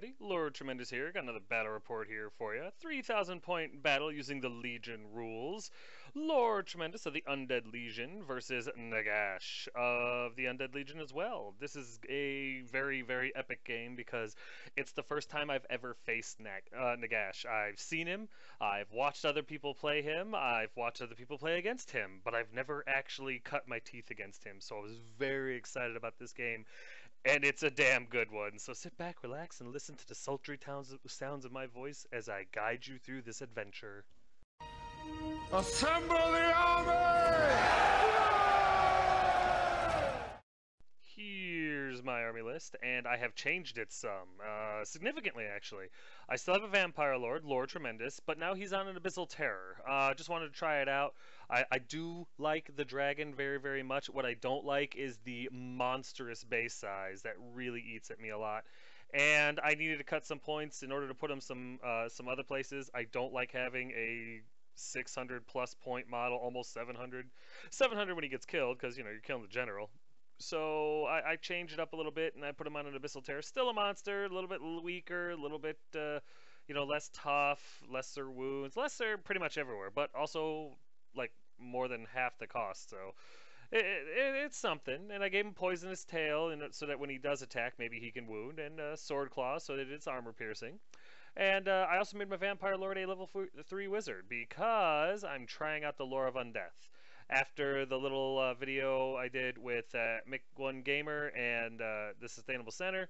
everybody. Lord Tremendous here. Got another battle report here for you. 3,000 point battle using the Legion rules. Lord Tremendous of the Undead Legion versus Nagash of the Undead Legion as well. This is a very, very epic game because it's the first time I've ever faced Nagash. I've seen him, I've watched other people play him, I've watched other people play against him, but I've never actually cut my teeth against him, so I was very excited about this game. And it's a damn good one. So sit back, relax, and listen to the sultry sounds of my voice as I guide you through this adventure. Assemble the army! Here's my army list, and I have changed it some, significantly actually. I still have a Vampire Lord, Lord Tremendous, but now he's on an Abyssal Terror. Just wanted to try it out. I do like the dragon very, very much. What I don't like is the monstrous base size that really eats at me a lot. And I needed to cut some points in order to put him some other places. I don't like having a 600 plus point model, almost 700. 700 when he gets killed, because, you know, you're killing the general. So I changed it up a little bit, and I put him on an Abyssal Terror. Still a monster, a little bit weaker, a little bit, you know, less tough, lesser wounds, lesser pretty much everywhere, but also, like, more than half the cost, so it's something. And I gave him Poisonous Tail so that when he does attack, maybe he can wound, and Sword Claw so that it's armor piercing. And I also made my Vampire Lord a level 3 wizard because I'm trying out the lore of Undeath. After the little video I did with Mick1 Gamer and the Sustainable Center,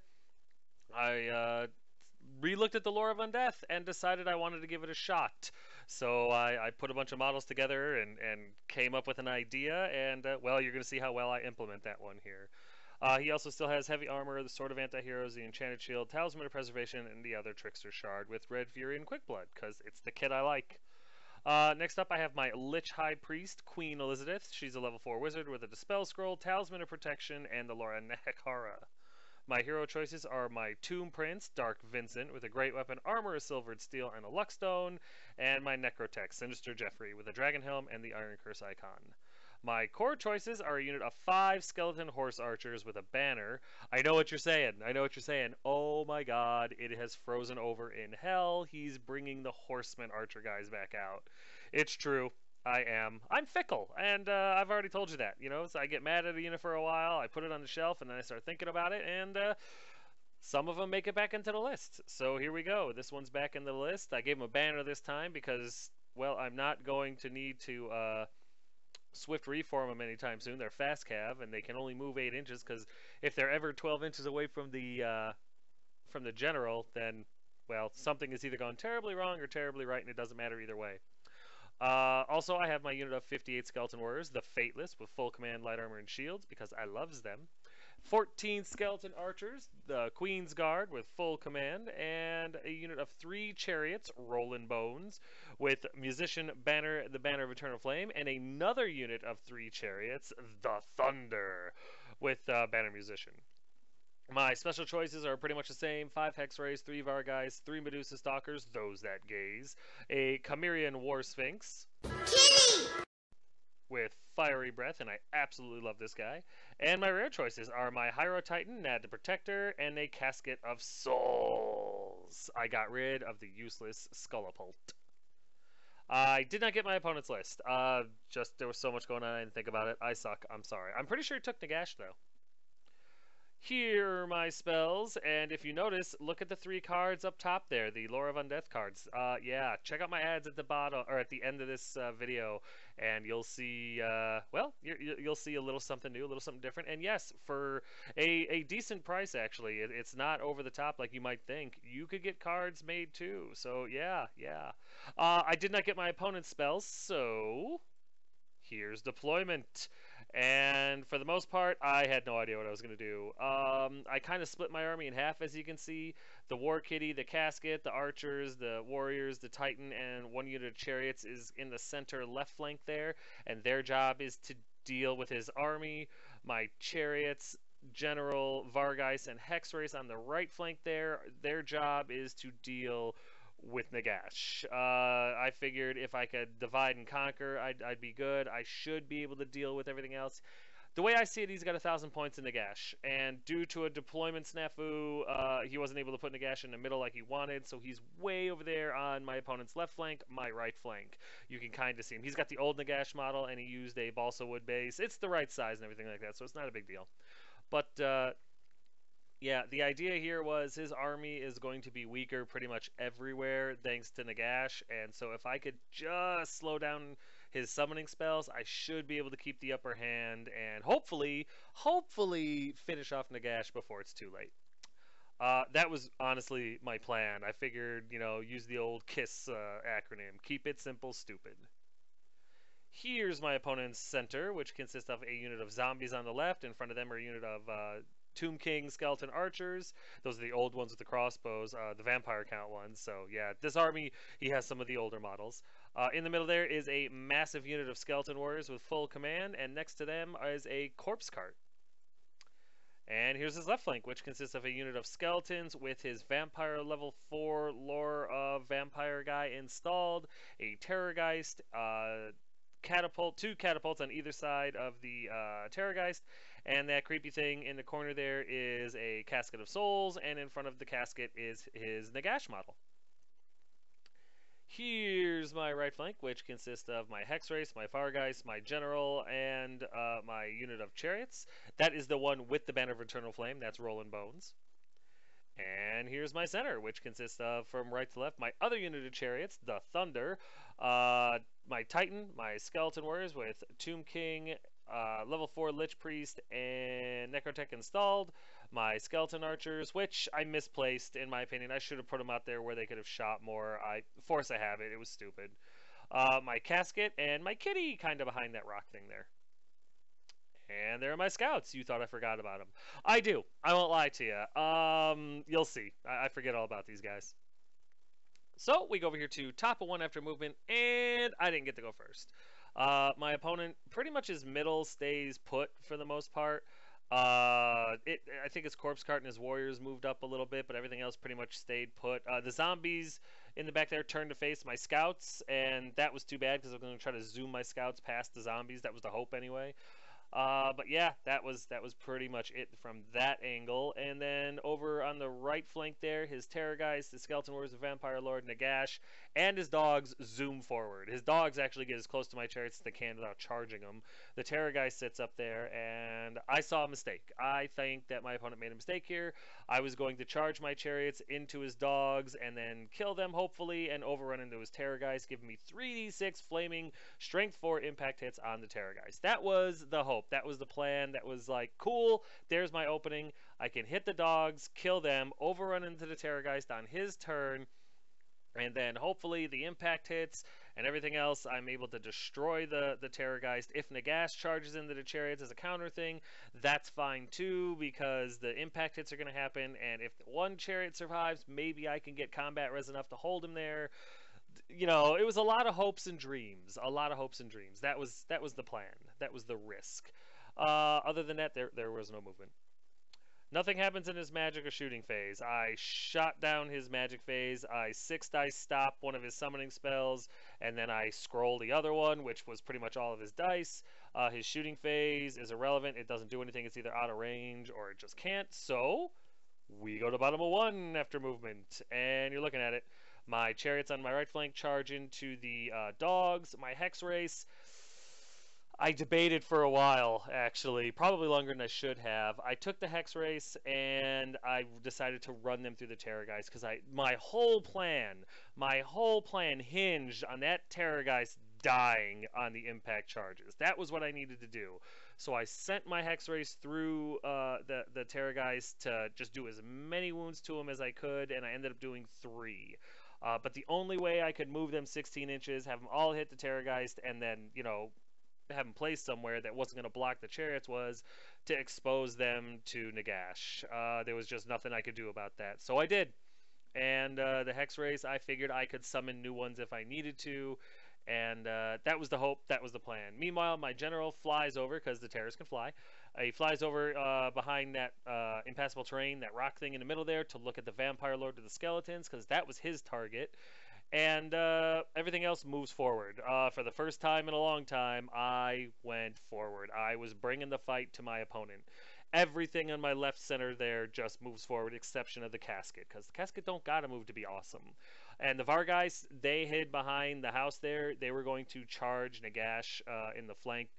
I re-looked at the lore of Undeath and decided I wanted to give it a shot. So I put a bunch of models together and came up with an idea, and well, you're going to see how well I implement that one here. He also still has Heavy Armor, the Sword of Anti-Heroes, the Enchanted Shield, Talisman of Preservation, and the other Trickster Shard with Red Fury and Quick Blood, because it's the kit I like. Next up, I have my Lich High Priest, Queen Elizabeth. She's a level 4 wizard with a Dispel Scroll, Talisman of Protection, and the Laura Nekara. My hero choices are my Tomb Prince, Dark Vincent, with a great weapon, armor of silvered steel, and a Luckstone, and my Necrotech, Sinister Jeffrey, with a Dragon Helm and the Iron Curse icon. My core choices are a unit of 5 skeleton horse archers with a banner. I know what you're saying. I know what you're saying. Oh my god, it has frozen over in hell. He's bringing the horseman archer guys back out. It's true. I am. I'm fickle, and I've already told you that. You know, so I get mad at a unit for a while, I put it on the shelf, and then I start thinking about it, and some of them make it back into the list. So here we go. This one's back in the list. I gave him a banner this time because, well, I'm not going to need to Swift reform them anytime soon. They're fast cav, and they can only move 8 inches, because if they're ever 12 inches away from the general, then, well, something has either gone terribly wrong or terribly right, and it doesn't matter either way. Also, I have my unit of 58 Skeleton Warriors, the Fateless, with full command, light armor, and shields, because I loves them. 14 Skeleton Archers, the Queen's Guard, with full command, and a unit of 3 Chariots, Rollin' Bones, with Musician Banner, the Banner of Eternal Flame, and another unit of 3 Chariots, the Thunder, with Banner Musician. My special choices are pretty much the same. 5 Hex Rays, 3 Vargheists, 3 Medusa Stalkers, those that gaze, a Chimerian War Sphinx, Kitty! With Fiery Breath, and I absolutely love this guy. And my rare choices are my Hyro Titan, Nad the Protector, and a Casket of Souls. I got rid of the useless Scullipult. I did not get my opponent's list. Just there was so much going on, I didn't think about it. I suck. I'm sorry. I'm pretty sure it took Nagash, though. Here are my spells, and if you notice, look at the 3 cards up top there, the Lore of Undeath cards. Yeah, check out my ads at the bottom, or at the end of this video, and you'll see, well, you'll see a little something new, a little something different, and yes, for a decent price, actually. It's not over the top like you might think. You could get cards made, too, so yeah. I did not get my opponent's spells, so here's deployment. And for the most part, I had no idea what I was going to do. I kind of split my army in half, as you can see. The War Kitty, the Casket, the Archers, the Warriors, the Titan, and 1 unit of Chariots is in the center left flank there. And their job is to deal with his army. My Chariots, General, Vargheist, and Hexrace on the right flank there. Their job is to deal with Nagash. I figured if I could divide and conquer, I'd be good. I should be able to deal with everything else. The way I see it, he's got 1,000 points in Nagash, and due to a deployment snafu, he wasn't able to put Nagash in the middle like he wanted, so he's way over there on my opponent's left flank, my right flank. You can kind of see him. He's got the old Nagash model, and he used a balsa wood base. It's the right size and everything like that, so it's not a big deal. But yeah, the idea here was his army is going to be weaker pretty much everywhere thanks to Nagash, and so if I could just slow down his summoning spells, I should be able to keep the upper hand and hopefully finish off Nagash before it's too late. That was honestly my plan. I figured, use the old KISS acronym. Keep it simple, stupid. Here's my opponent's center, which consists of a unit of zombies on the left. In front of them are a unit of Tomb King skeleton archers. Those are the old ones with the crossbows, the vampire count ones. So yeah, this army, he has some of the older models. In the middle there is a massive unit of skeleton warriors with full command, and next to them is a corpse cart. And here's his left flank, which consists of a unit of skeletons with his vampire level 4 lore of vampire guy installed, a terrorgeist, two catapults on either side of the terrorgeist, and that creepy thing in the corner there is a casket of souls, and in front of the casket is his Nagash model. Here's my right flank, which consists of my Hex Race, my Fargeist, my General, and my unit of chariots. That is the one with the Banner of Eternal Flame. That's Rolling Bones. And here's my center, which consists of, from right to left, my other unit of chariots, the Thunder, my Titan, my Skeleton Warriors with Tomb King, level 4 Lich Priest, and Necrotech installed, my Skeleton Archers, which I misplaced, in my opinion. I should have put them out there where they could have shot more. Force I have it. It was stupid. My Casket, and my Kitty kind of behind that rock thing there. And there are my scouts. You thought I forgot about them. I do. I won't lie to you. You'll see. I forget all about these guys. So we go over here to top of one after movement, and I didn't get to go first. My opponent, pretty much his middle stays put for the most part. I think his corpse cart and his warriors moved up a little bit, but everything else pretty much stayed put. The zombies in the back there turned to face my scouts, and that was too bad because I'm going to try to zoom my scouts past the zombies. That was the hope anyway. But yeah, that was pretty much it from that angle. And then over on the right flank there, his Terrorgeist, his Skeleton Warriors, the Vampire Lord, Nagash, and his dogs zoom forward. His dogs actually get as close to my chariots as they can without charging them. The Terrorgeist sits up there, and I saw a mistake. I think that my opponent made a mistake here. I was going to charge my chariots into his dogs and then kill them, hopefully, and overrun into his Terrorgeist, giving me 3d6 flaming strength 4 impact hits on the Terrorgeist. That was the hope. That was the plan. That was like, cool, there's my opening. I can hit the dogs, kill them, overrun into the Terrorgeist on his turn, and then hopefully the impact hits and everything else, I'm able to destroy the Terrorgeist. If Nagash charges into the chariots as a counter thing, that's fine too, because the impact hits are going to happen, and if one chariot survives, maybe I can get combat res enough to hold him there. It was a lot of hopes and dreams. A lot of hopes and dreams. That was the plan. That was the risk. Other than that, there was no movement. Nothing happens in his magic or shooting phase. I shot down his magic phase. I 6 dice stop one of his summoning spells, and then I scroll the other one, which was pretty much all of his dice. His shooting phase is irrelevant. It doesn't do anything. It's either out of range or it just can't. So we go to bottom of 1 after movement, and you're looking at it. My chariots on my right flank charge into the dogs. My hex race, I debated for a while, actually, probably longer than I should have. I took the hex race and I decided to run them through the Terrorgeist because my whole plan hinged on that Terrorgeist dying on the impact charges. That was what I needed to do. So I sent my hex race through the Terrorgeist to just do as many wounds to him as I could, and I ended up doing 3. But the only way I could move them 16 inches, have them all hit the Terrorgeist, and then, have them placed somewhere that wasn't going to block the chariots was to expose them to Nagash. There was just nothing I could do about that. So I did. And the Hex Race, I figured I could summon new ones if I needed to. And that was the hope. That was the plan. Meanwhile, my general flies over, because the terrorists can fly. He flies over behind that impassable terrain, that rock thing in the middle there, to look at the Vampire Lord with the skeletons, because that was his target. and everything else moves forward. For the first time in a long time, I went forward. I was bringing the fight to my opponent. Everything on my left center there just moves forward, exception of the casket, because the casket don't gotta move to be awesome. And the Vargeist, they hid behind the house there. They were going to charge Nagash in the flank,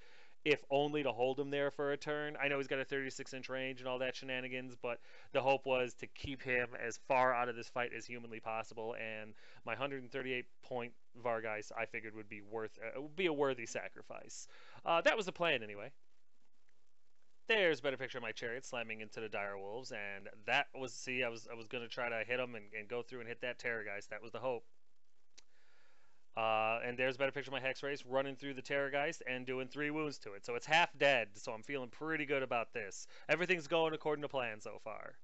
if only to hold him there for a turn. I know he's got a 36-inch range and all that shenanigans, but the hope was to keep him as far out of this fight as humanly possible. And my 138-point Vargeist, I figured would be a worthy sacrifice. That was the plan anyway. There's a better picture of my chariot slamming into the dire wolves, and that was, see, I was gonna try to hit them and go through and hit that Terrorgeist. That was the hope. And there's a better picture of my Hex Race running through the Terrorgeist and doing 3 wounds to it. So it's half dead, so I'm feeling pretty good about this. Everything's going according to plan so far.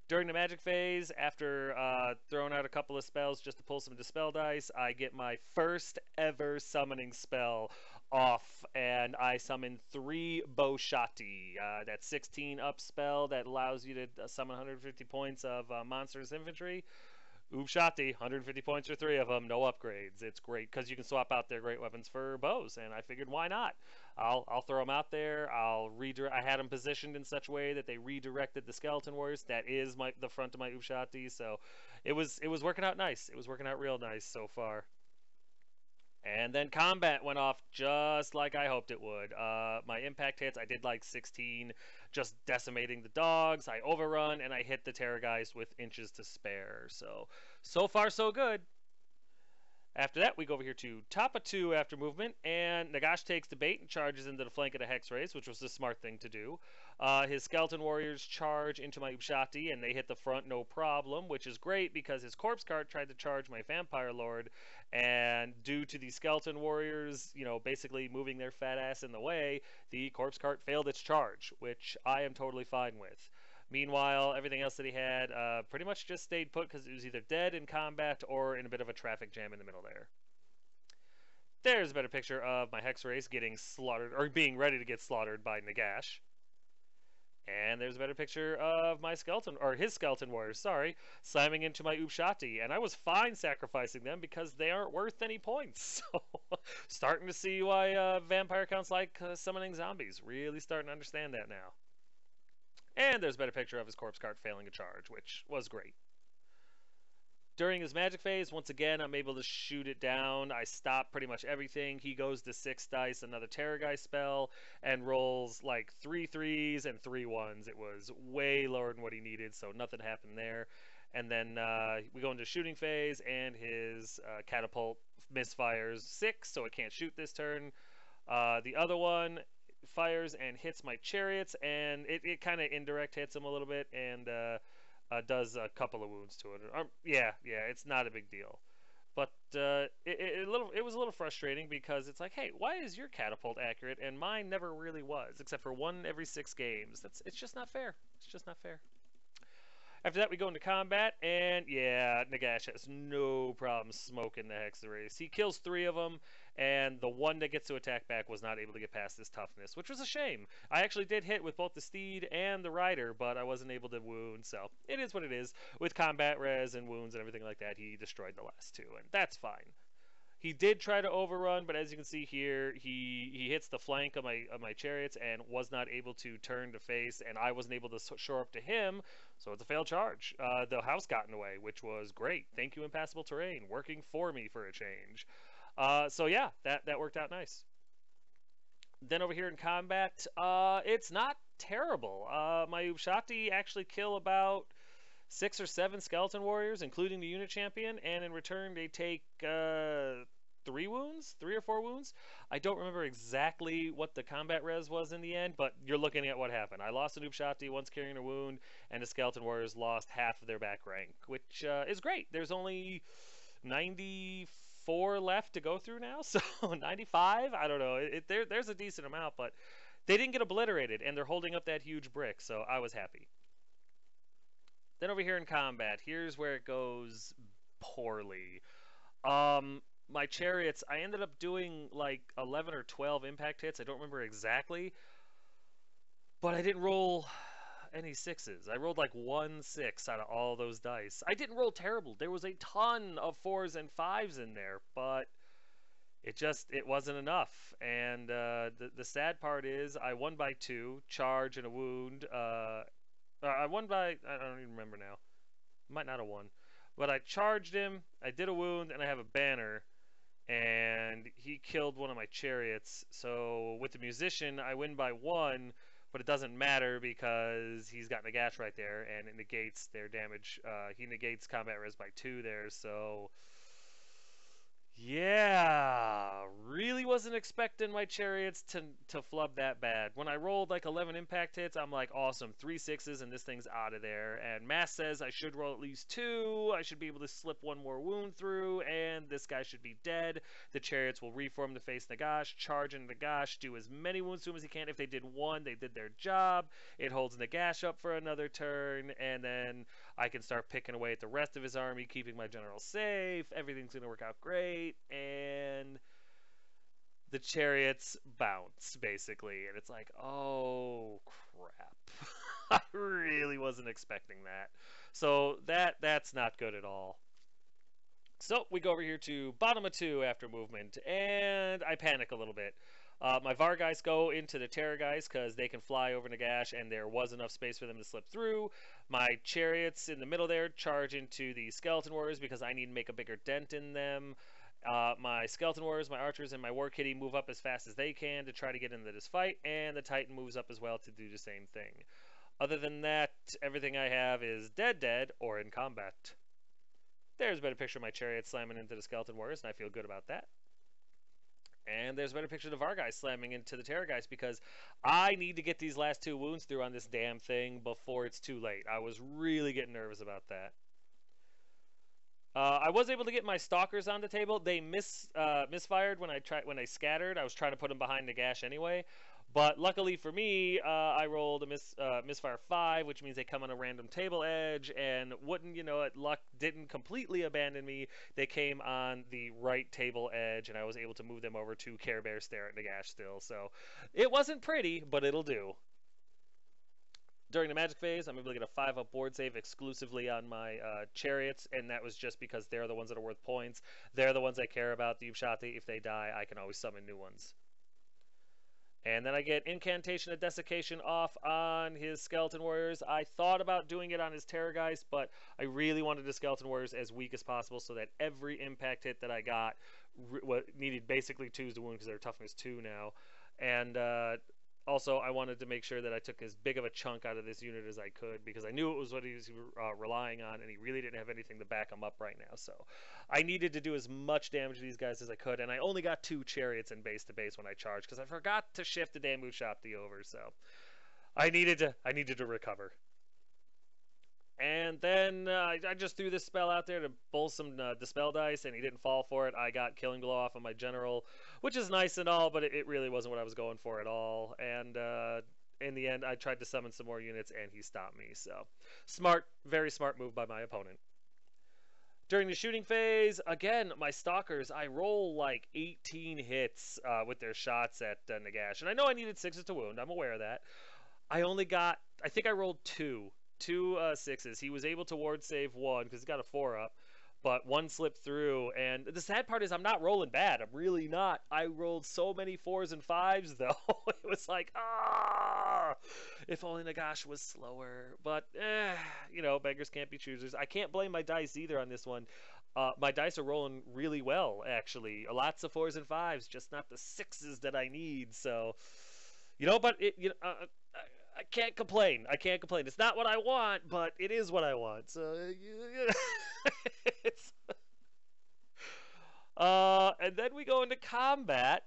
During the magic phase, after throwing out a couple of spells just to pull some Dispel dice, I get my first ever summoning spell off, and I summon 3 Boshati. That's 16 up spell that allows you to summon 150 points of monsters infantry. Ubshati, 150 points for 3 of them, no upgrades. It's great because you can swap out their great weapons for bows, and I figured why not? I'll throw them out there. I'll redirect. I had them positioned in such a way that they redirected the skeleton warriors. That is the front of my Ubshati, so it was working out nice. It was working out real nice so far. And then combat went off just like I hoped it would. My impact hits, I did like 16, just decimating the dogs. I overrun, and I hit the Terrorgeist with inches to spare. So far, so good. After that, we go over here to top of 2 after movement, and Nagash takes the bait and charges into the flank of the Hex Race, which was the smart thing to do. His Skeleton Warriors charge into my Ubshati, and they hit the front no problem, which is great because his Corpse Cart tried to charge my Vampire Lord, and due to the Skeleton Warriors, basically moving their fat ass in the way, the Corpse Cart failed its charge, which I am totally fine with. Meanwhile, everything else that he had pretty much just stayed put because it was either dead in combat or in a bit of a traffic jam in the middle there. There's a better picture of my Hex Race getting slaughtered, or being ready to get slaughtered by Nagash. And there's a better picture of my his Skeleton Warriors, slamming into my Ubshati. And I was fine sacrificing them because they aren't worth any points. So, starting to see why vampire counts like summoning zombies. Really starting to understand that now. And there's a better picture of his Corpse Cart failing a charge, which was great. During his magic phase, once again, I'm able to shoot it down. I stop pretty much everything. He goes to 6 dice, another Terrorgeist spell, and rolls like 3 3s and 3 1s. It was way lower than what he needed, so nothing happened there. And then we go into shooting phase, and his catapult misfires 6, so it can't shoot this turn. The other one fires and hits my chariots, and it kind of indirect hits him a little bit, and does a couple of wounds to it. Yeah, it's not a big deal, but it was a little frustrating because it's like, hey, why is your catapult accurate and mine never really was, except for 1 every 6 games? It's just not fair. It's just not fair. After that, we go into combat, and yeah, Nagash has no problem smoking the Hex Race. He kills 3 of them, and the one that gets to attack back was not able to get past his toughness, which was a shame. I actually did hit with both the steed and the rider, but I wasn't able to wound, so it is what it is. With combat res and wounds and everything like that, he destroyed the last 2, and that's fine. He did try to overrun, but as you can see here, he hits the flank of my chariots and was not able to turn to face, and I wasn't able to shore up to him, so it's a failed charge. The house got in the way, which was great. Thank you, Impassable Terrain, working for me for a change. So yeah, that worked out nice. Then over here in combat, it's not terrible. My Ubshati actually kill about 6 or 7 Skeleton Warriors, including the unit champion, and in return they take 3 or 4 wounds. I don't remember exactly what the combat res was in the end, but you're looking at what happened. I lost an Ubshati once carrying a wound, and the Skeleton Warriors lost half of their back rank, which is great. There's only 94 left to go through now, so 95? I don't know. There's a decent amount, but they didn't get obliterated, and they're holding up that huge brick, so I was happy. Then over here in combat, here's where it goes poorly. My chariots, I ended up doing like 11 or 12 impact hits. I don't remember exactly, but I didn't roll any sixes. I rolled like 1 6 out of all those dice. I didn't roll terrible. There was a ton of 4s and 5s in there, but it wasn't enough. And the sad part is I won by 2, charge and a wound. I won by, I don't even remember now. Might not have won. But I charged him, I did a wound, and I have a banner. And he killed one of my chariots. So with the musician, I win by 1, but it doesn't matter because he's got Nagash right there, and it negates their damage. He negates combat res by 2 there, so yeah, really wasn't expecting my chariots to flub that bad. When I rolled like 11 impact hits, I'm like, awesome, 3 6s and this thing's out of there. And Mass says I should roll at least 2. I should be able to slip 1 more wound through, and this guy should be dead. The chariots will reform to face Nagash, charge into Nagash, do as many wounds to him as he can. If they did 1, they did their job. It holds Nagash up for another turn, and then I can start picking away at the rest of his army, keeping my general safe. Everything's going to work out great. And the chariots bounce, basically. And it's like, oh, crap. I really wasn't expecting that. So that's not good at all. So we go over here to bottom of 2 after movement, and I panic a little bit. My Var guys go into the Terror guys because they can fly over Nagash, and there was enough space for them to slip through. My chariots in the middle there charge into the Skeleton Warriors because I need to make a bigger dent in them. My Skeleton Warriors, my Archers, and my War Kitty move up as fast as they can to try to get into this fight, and the Titan moves up as well to do the same thing. Other than that, everything I have is dead, or in combat. There's a better picture of my chariot slamming into the Skeleton Warriors, and I feel good about that. And there's a better picture of the Var guys slamming into the Terror guys because I need to get these last 2 wounds through on this damn thing before it's too late. I was really getting nervous about that. I was able to get my Stalkers on the table. They misfired when I scattered. I was trying to put them behind Nagash anyway. But luckily for me, I rolled a misfire 5, which means they come on a random table edge, and wouldn't you know it, luck didn't completely abandon me. They came on the right table edge, and I was able to move them over to Care Bear stare at Nagash still. So it wasn't pretty, but it'll do. During the magic phase, I'm able to get a 5-up board save exclusively on my chariots, and that was just because they're the ones that are worth points. They're the ones I care about. The Upshati, if they die, I can always summon new ones. And then I get Incantation of Desiccation off on his Skeleton Warriors. I thought about doing it on his Terror guys, but I really wanted the Skeleton Warriors as weak as possible so that every impact hit that I got needed basically 2s to wound because they're toughness 2 now. And also, I wanted to make sure that I took as big of a chunk out of this unit as I could because I knew it was what he was relying on, and he really didn't have anything to back him up right now. So I needed to do as much damage to these guys as I could, and I only got 2 chariots in base to base when I charged because I forgot to shift the damn Ushapti over. So I needed to recover. And then I just threw this spell out there to bowl some Dispel dice, and he didn't fall for it. I got Killing Blow off of my General, which is nice and all, but it really wasn't what I was going for at all. And in the end, I tried to summon some more units, and he stopped me. So smart, very smart move by my opponent. During the shooting phase, again, my Stalkers, I roll like 18 hits with their shots at Nagash. And I know I needed 6s to wound. I'm aware of that. I think I rolled 2 6s. He was able to ward save 1 because he's got a 4-up, but 1 slipped through. And the sad part is I'm not rolling bad. I'm really not. I rolled so many 4s and 5s though. It was like, if only Nagash was slower. But you know, beggars can't be choosers. I can't blame my dice either on this one. My dice are rolling really well, actually. Lots of 4s and 5s, just not the 6s that I need. So, you know, but I can't complain. I can't complain. It's not what I want, but it is what I want. So, and then we go into combat,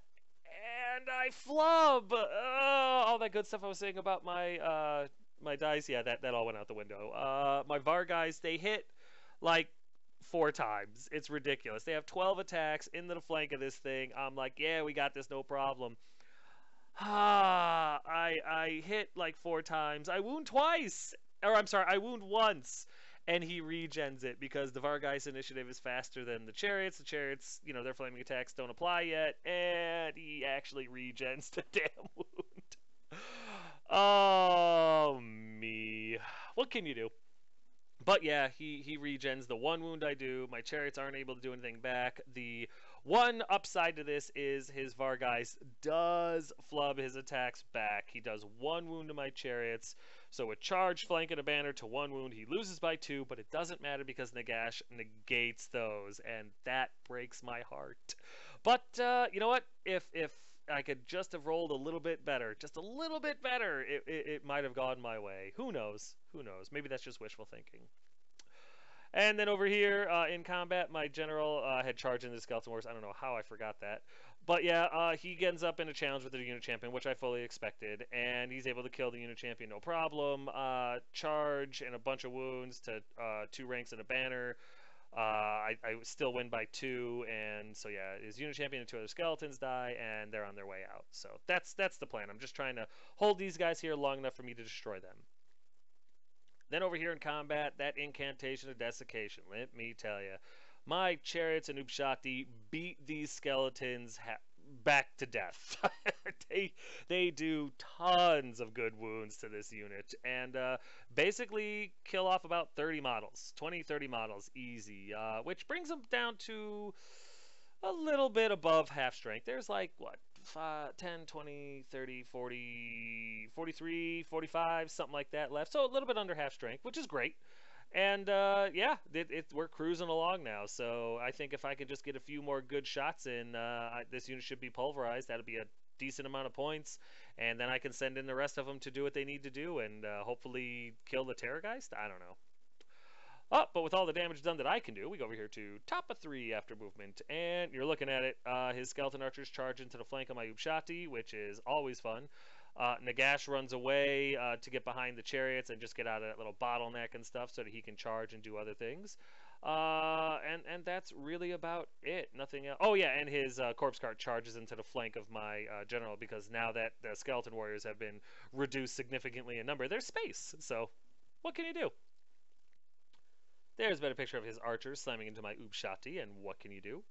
and I flub. All that good stuff I was saying about my my dice. Yeah, that all went out the window. My Var guys, they hit like 4 times. It's ridiculous. They have 12 attacks into the flank of this thing. I'm like, yeah, we got this, no problem. I hit like 4 times. I wound twice. Or I'm sorry, I wound once. And he regens it because the Vargeist initiative is faster than the Chariots. The Chariots, you know, their flaming attacks don't apply yet. And he actually regens the damn wound. Oh, me. What can you do? But yeah, he regens the one wound I do. My chariots aren't able to do anything back. The one upside to this is his Vargeist does flub his attacks back. He does one wound to my chariots. So with charge, flank, and a banner to one wound, he loses by 2, but it doesn't matter because Nagash negates those, and that breaks my heart. But you know what? If I could just have rolled a little bit better, just a little bit better, it might have gone my way. Who knows? Who knows? Maybe that's just wishful thinking. And then over here in combat, my general had charged into the Skeleton Wars. I don't know how I forgot that. But yeah, he ends up in a challenge with the unit champion, which I fully expected. And he's able to kill the unit champion no problem. Charge and a bunch of wounds to 2 ranks and a banner. I still win by 2, and so yeah, his unit champion and 2 other skeletons die, and they're on their way out. So that's the plan. I'm just trying to hold these guys here long enough for me to destroy them. Then over here in combat, that incantation of desiccation, let me tell you, my chariots and Upshati beat these skeletons back to death. they do tons of good wounds to this unit, and basically kill off about 30 models, 20-30 models easy, which brings them down to a little bit above half strength. There's like, what, 10, 20, 30, 40, 43, 45, something like that left. So a little bit under half strength, which is great. And yeah, we're cruising along now. So I think if I can just get a few more good shots in, this unit should be pulverized. That'll be a decent amount of points. And then I can send in the rest of them to do what they need to do and hopefully kill the Terrorgeist. I don't know. Oh, but with all the damage done that I can do, we go over here to top of 3 after movement, and you're looking at it. His skeleton archers charge into the flank of my Upshati, which is always fun. Nagash runs away to get behind the chariots and just get out of that little bottleneck and stuff so that he can charge and do other things. And that's really about it. Nothing else. Oh yeah, and his corpse cart charges into the flank of my general because now that the skeleton warriors have been reduced significantly in number, there's space. So what can you do? There's a better picture of his archers slamming into my Upshati, and what can you do?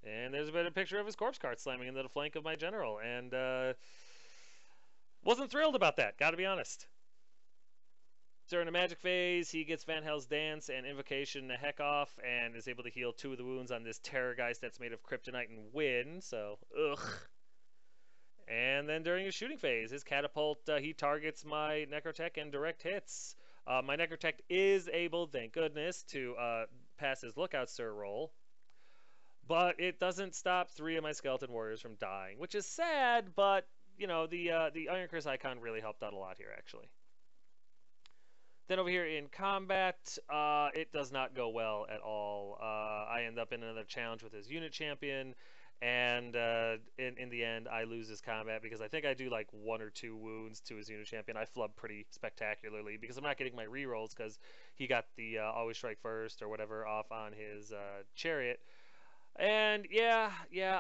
And there's a better picture of his corpse cart slamming into the flank of my general, and wasn't thrilled about that, gotta be honest. During the magic phase, he gets Van Hell's Dance and Invocation the heck off, and is able to heal 2 of the wounds on this Terrorgeist that's made of Kryptonite and win, so, ugh. And then during his shooting phase, his Catapult, he targets my Necrotech and direct hits. My Necrotech is able, thank goodness, to pass his Lookout Sir roll. But it doesn't stop 3 of my Skeleton Warriors from dying, which is sad, but, you know, the Iron Curse icon really helped out a lot here, actually. Then over here in combat, it does not go well at all. I end up in another challenge with his unit champion, and in the end, I lose his combat because I think I do like 1 or 2 wounds to his unit champion. I flub pretty spectacularly because I'm not getting my rerolls because he got the Always Strike First or whatever off on his chariot. And yeah,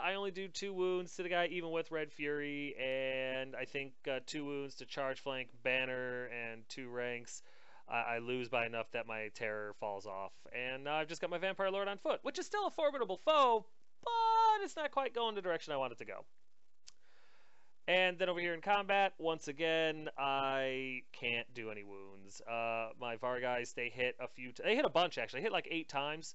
I only do 2 wounds to the guy, even with Red Fury, and I think 2 wounds to charge flank, banner, and 2 ranks. I lose by enough that my terror falls off, and I've just got my Vampire Lord on foot, which is still a formidable foe, but it's not quite going the direction I want it to go. And then over here in combat, once again, I can't do any wounds. My Vargeist, they hit they hit a bunch actually. They hit like 8 times,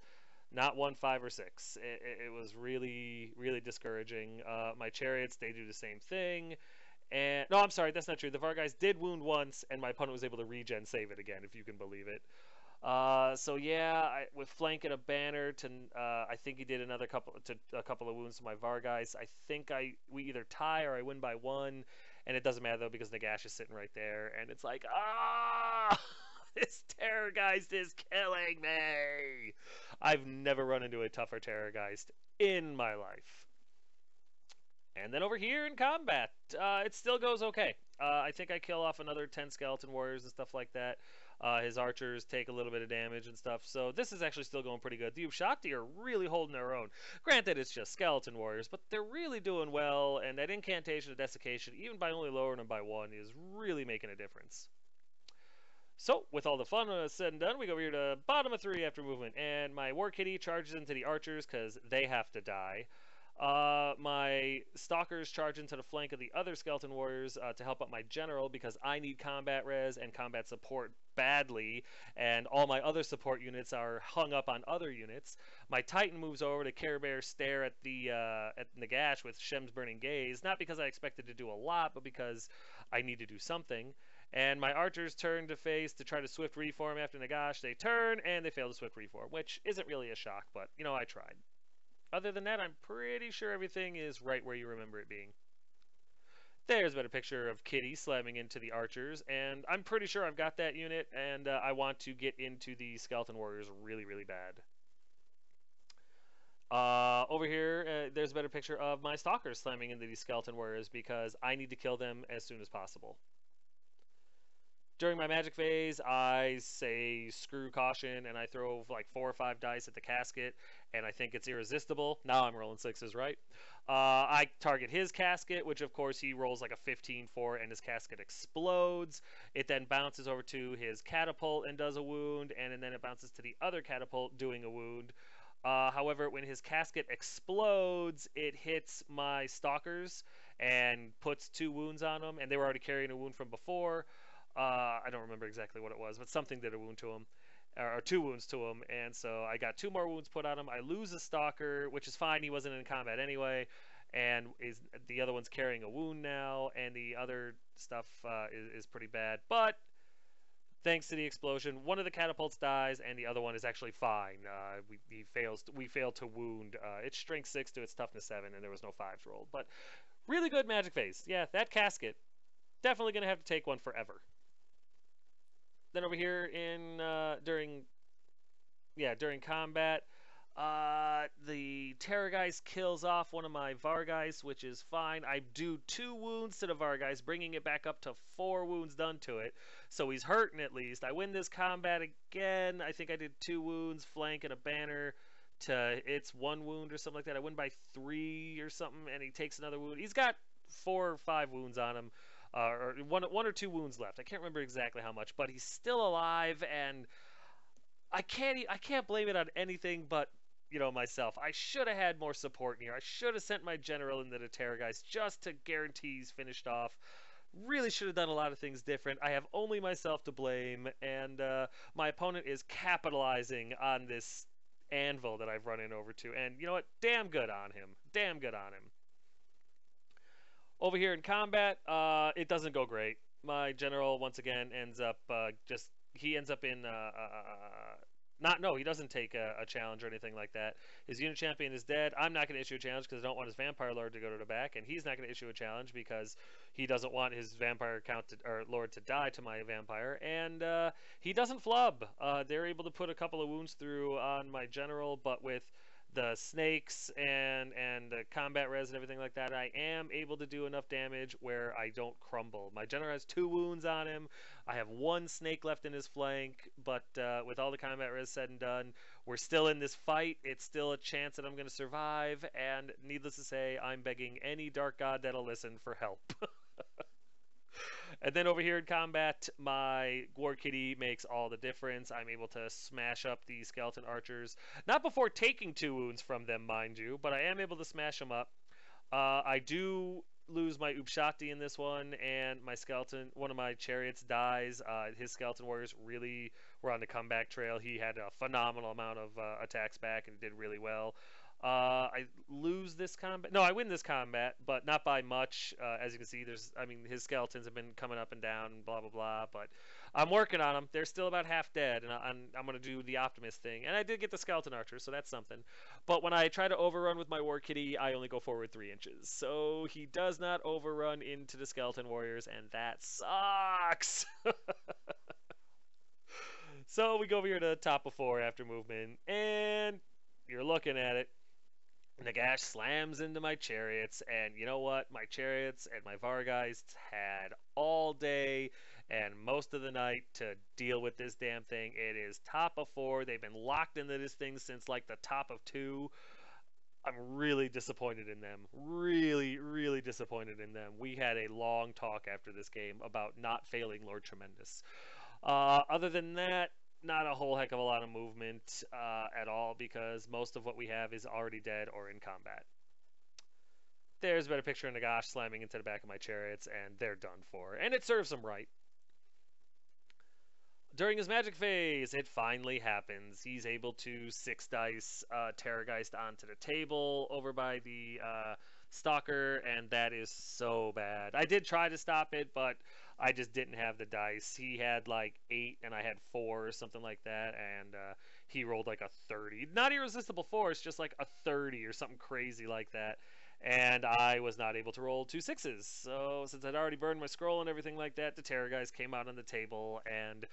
not 1, 5, or 6. It was really, really discouraging. My chariots, they do the same thing. And no, I'm sorry, that's not true. The Vargeist did wound once, and my opponent was able to regen save it again, if you can believe it. So yeah, with flank and a banner, I think he did a couple of wounds to my Vargeist. I think we either tie or I win by 1, and it doesn't matter though because Nagash is sitting right there, and it's like, this Terrorgeist is killing me. I've never run into a tougher Terrorgeist in my life. And then over here in combat, it still goes okay. I think I kill off another 10 Skeleton Warriors and stuff like that. His archers take a little bit of damage and stuff. So this is actually still going pretty good. The Upshati are really holding their own. Granted, it's just Skeleton Warriors, but they're really doing well. And that Incantation of Desiccation, even by only lowering them by 1, is really making a difference. So, with all the fun said and done, we go over here to bottom of 3 after movement. And my War Kitty charges into the archers because they have to die. My stalkers charge into the flank of the other skeleton warriors to help out my general because I need combat res and combat support badly, and all my other support units are hung up on other units. My Titan moves over to Care Bear stare at Nagash with Shem's burning gaze, not because I expected to do a lot, but because I need to do something. And my archers turn to face to try to swift reform after Nagash. They turn and they fail to swift reform, which isn't really a shock, but you know, I tried. Other than that, I'm pretty sure everything is right where you remember it being. There's been a picture of Kitty slamming into the archers, and I'm pretty sure I've got that unit, and I want to get into the skeleton warriors really, really bad. Over here, there's a better picture of my stalkers slamming into these skeleton warriors because I need to kill them as soon as possible. During my magic phase, I say screw caution, and I throw like 4 or 5 dice at the casket, and I think it's irresistible. Now I'm rolling 6s, right? I target his casket, which of course he rolls like a 15-4, and his casket explodes. It then bounces over to his catapult and does a wound, and then it bounces to the other catapult doing a wound. However, when his casket explodes, it hits my stalkers and puts 2 wounds on them, and they were already carrying a wound from before. I don't remember exactly what it was, but something did a wound to him, or 2 wounds to him, and so I got 2 more wounds put on him. I lose a stalker, which is fine. He wasn't in combat anyway, and the other one's carrying a wound now, and the other stuff is pretty bad. But thanks to the explosion, one of the catapults dies, and the other one is actually fine. We failed to wound. It's strength 6 to its toughness 7, and there was no 5s rolled. But really good magic phase. Yeah, that casket, definitely gonna have to take one forever. Then over here during combat, the Terrorgeist kills off one of my Vargeist, which is fine. I do 2 wounds to the Vargeist, bringing it back up to 4 wounds done to it. So he's hurting at least. I win this combat again. I think I did 2 wounds, flank, and a banner to its 1 wound or something like that. I win by 3 or something, and he takes another wound. He's got 4 or 5 wounds on him. Or one or 2 wounds left. I can't remember exactly how much, but he's still alive, and I can't blame it on anything but myself. I should have had more support in here. I should have sent my general into the Terrorgeist just to guarantee he's finished off. Really should have done a lot of things different. I have only myself to blame, and my opponent is capitalizing on this anvil that I've run in over to. And you know what? Damn good on him. Damn good on him. Over here in combat, it doesn't go great. My general once again ends up he ends up in he doesn't take a challenge or anything like that. His unit champion is dead. I'm not going to issue a challenge because I don't want his vampire lord to go to the back, and he's not going to issue a challenge because he doesn't want his vampire lord to die to my vampire, and he doesn't flub. They're able to put a couple of wounds through on my general, but with the snakes and the combat res and everything like that, I am able to do enough damage where I don't crumble. My general has 2 wounds on him. I have 1 snake left in his flank, but with all the combat res said and done, we're still in this fight. It's still a chance that I'm going to survive, and needless to say, I'm begging any dark god that'll listen for help. And then over here in combat, my War Kitty makes all the difference. I'm able to smash up the skeleton archers. Not before taking 2 wounds from them, mind you, but I am able to smash them up. I do lose my Upshati in this one, and one of my chariots dies. His skeleton warriors really were on the comeback trail. He had a phenomenal amount of attacks back and did really well. I lose this combat. No, I win this combat, but not by much. As you can see, his skeletons have been coming up and down, and blah blah blah. But I'm working on them. They're still about half dead, and I'm going to do the optimist thing. And I did get the skeleton archer, so that's something. But when I try to overrun with my War Kitty, I only go forward 3 inches. So he does not overrun into the skeleton warriors, and that sucks. So we go over here to the top of 4 after movement, and you're looking at it. Nagash slams into my chariots, and you know what? My chariots and my Vargeists had all day and most of the night to deal with this damn thing. It is top of 4. They've been locked into this thing since like the top of 2. I'm really disappointed in them. Really, really disappointed in them. We had a long talk after this game about not failing Lord Tremendous. Other than that, not a whole heck of a lot of movement at all because most of what we have is already dead or in combat. There's been a picture of Nagash slamming into the back of my chariots, and they're done for. And it serves him right. During his magic phase, it finally happens. He's able to 6-dice Terrorgeist onto the table over by the Stalker, and that is so bad. I did try to stop it, but I just didn't have the dice. He had like 8 and I had 4 or something like that, and he rolled like a 30. Not irresistible force, just like a 30 or something crazy like that. And I was not able to roll 2 6s. So since I'd already burned my scroll and everything like that, the Terrorgeist came out on the table, and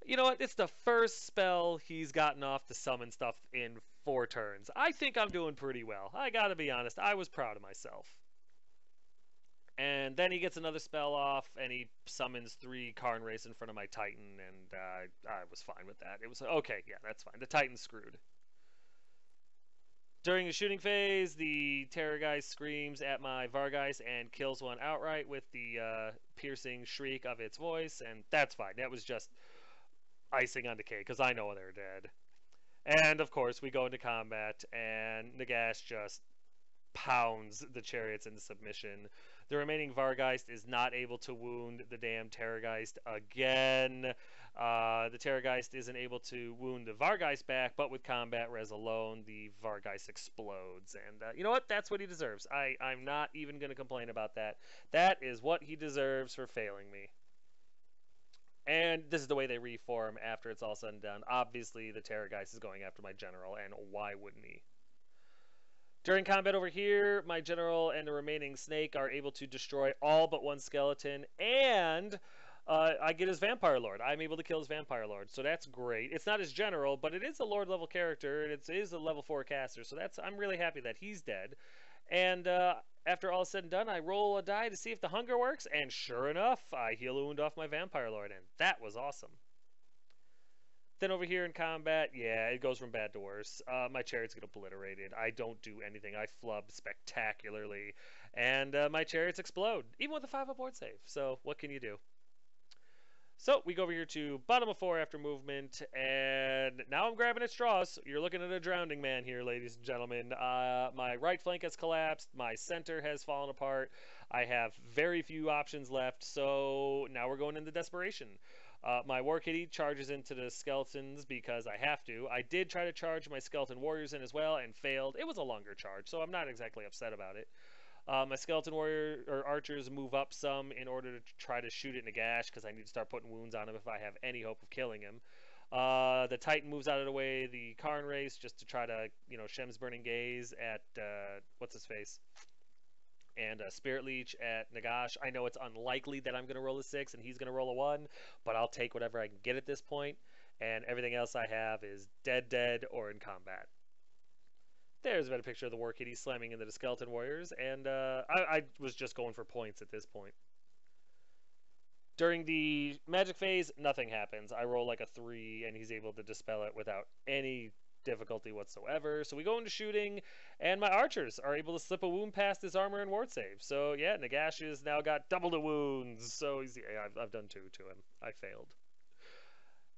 you know what? It's the first spell he's gotten off to summon stuff in 4 turns. I think I'm doing pretty well. I gotta be honest, I was proud of myself. And then he gets another spell off, and he summons 3 Karn Race in front of my Titan, and I was fine with that. It was, okay, yeah, that's fine. The Titan's screwed. During the shooting phase, the Terrorgeist screams at my Vargeist and kills one outright with the piercing shriek of its voice, and that's fine. That was just icing on the cake, because I know they're dead. And, of course, we go into combat, and Nagash just pounds the chariots into submission. The remaining Vargeist is not able to wound the damn Terrorgeist again. The Terrorgeist isn't able to wound the Vargeist back, but with combat res alone, the Vargeist explodes. And you know what? That's what he deserves. I'm not even going to complain about that. That is what he deserves for failing me. And this is the way they reform after it's all said and done. Obviously, the Terrorgeist is going after my general, and why wouldn't he? During combat over here, my general and the remaining snake are able to destroy all but 1 skeleton, and I get his Vampire Lord. I'm able to kill his Vampire Lord, so that's great. It's not his general, but it is a Lord level character, and it is a level 4 caster, so I'm really happy that he's dead. And after all is said and done, I roll a die to see if the hunger works, and sure enough, I heal a wound off my Vampire Lord, and that was awesome. Then over here in combat, yeah, it goes from bad to worse. My chariots get obliterated. I don't do anything. I flub spectacularly, and my chariots explode, even with a 5 aboard save. So what can you do? So we go over here to bottom of 4 after movement, and now I'm grabbing at straws. You're looking at a drowning man here, ladies and gentlemen. My right flank has collapsed. My center has fallen apart. I have very few options left, so now we're going into desperation. My War Kitty charges into the skeletons because I have to. I did try to charge my skeleton warriors in as well and failed. It was a longer charge, so I'm not exactly upset about it. My skeleton warrior or archers move up some in order to try to shoot at Nagash because I need to start putting wounds on him if I have any hope of killing him. The Titan moves out of the way, the Karn Race, just to try to, Shem's Burning Gaze at, what's his face? And Spirit Leech at Nagash. I know it's unlikely that I'm going to roll a 6 and he's going to roll a 1, but I'll take whatever I can get at this point, and everything else I have is dead, or in combat. There's been a picture of the War Kitty slamming into the Skeleton Warriors, and I was just going for points at this point. During the magic phase, nothing happens. I roll like a 3, and he's able to dispel it without any difficulty whatsoever. So we go into shooting, and my archers are able to slip a wound past his armor and ward save. So yeah, Nagash has now got double the wounds. So I've done 2 to him. I failed.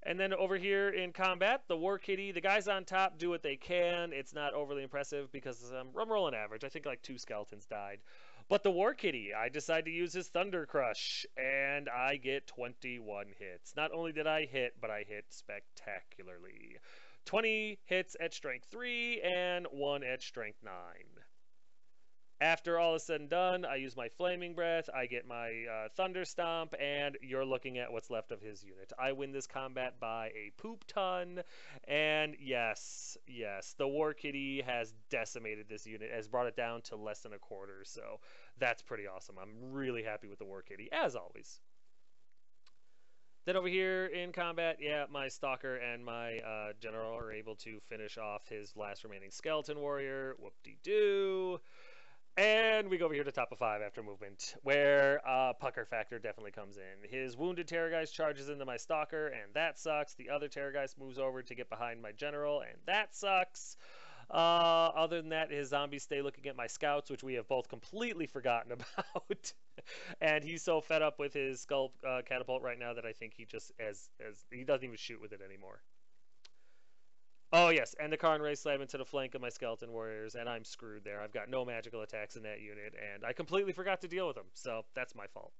And then over here in combat, the War Kitty, the guys on top do what they can. It's not overly impressive because I'm rolling average. I think like 2 skeletons died. But the War Kitty, I decide to use his Thunder Crush, and I get 21 hits. Not only did I hit, but I hit spectacularly. 20 hits at Strength 3 and 1 at Strength 9. After all is said and done, I use my Flaming Breath, I get my Thunder Stomp, and you're looking at what's left of his unit. I win this combat by a poop ton, and yes, the War Kitty has decimated this unit, has brought it down to less than a quarter, so that's pretty awesome. I'm really happy with the War Kitty, as always. Then over here in combat, yeah, my Stalker and my General are able to finish off his last remaining Skeleton Warrior. Whoop-de-doo. And we go over here to top of 5 after movement, where Pucker Factor definitely comes in. His Wounded Terrorgeist charges into my Stalker, and that sucks. The other Terrorgeist moves over to get behind my General, and that sucks. Other than that, his zombies stay looking at my Scouts, which we have both completely forgotten about. And he's so fed up with his Skull Catapult right now that I think he just, he doesn't even shoot with it anymore. Oh yes, and the Karn Ray slam into the flank of my Skeleton Warriors, and I'm screwed there. I've got no magical attacks in that unit, and I completely forgot to deal with them, so that's my fault.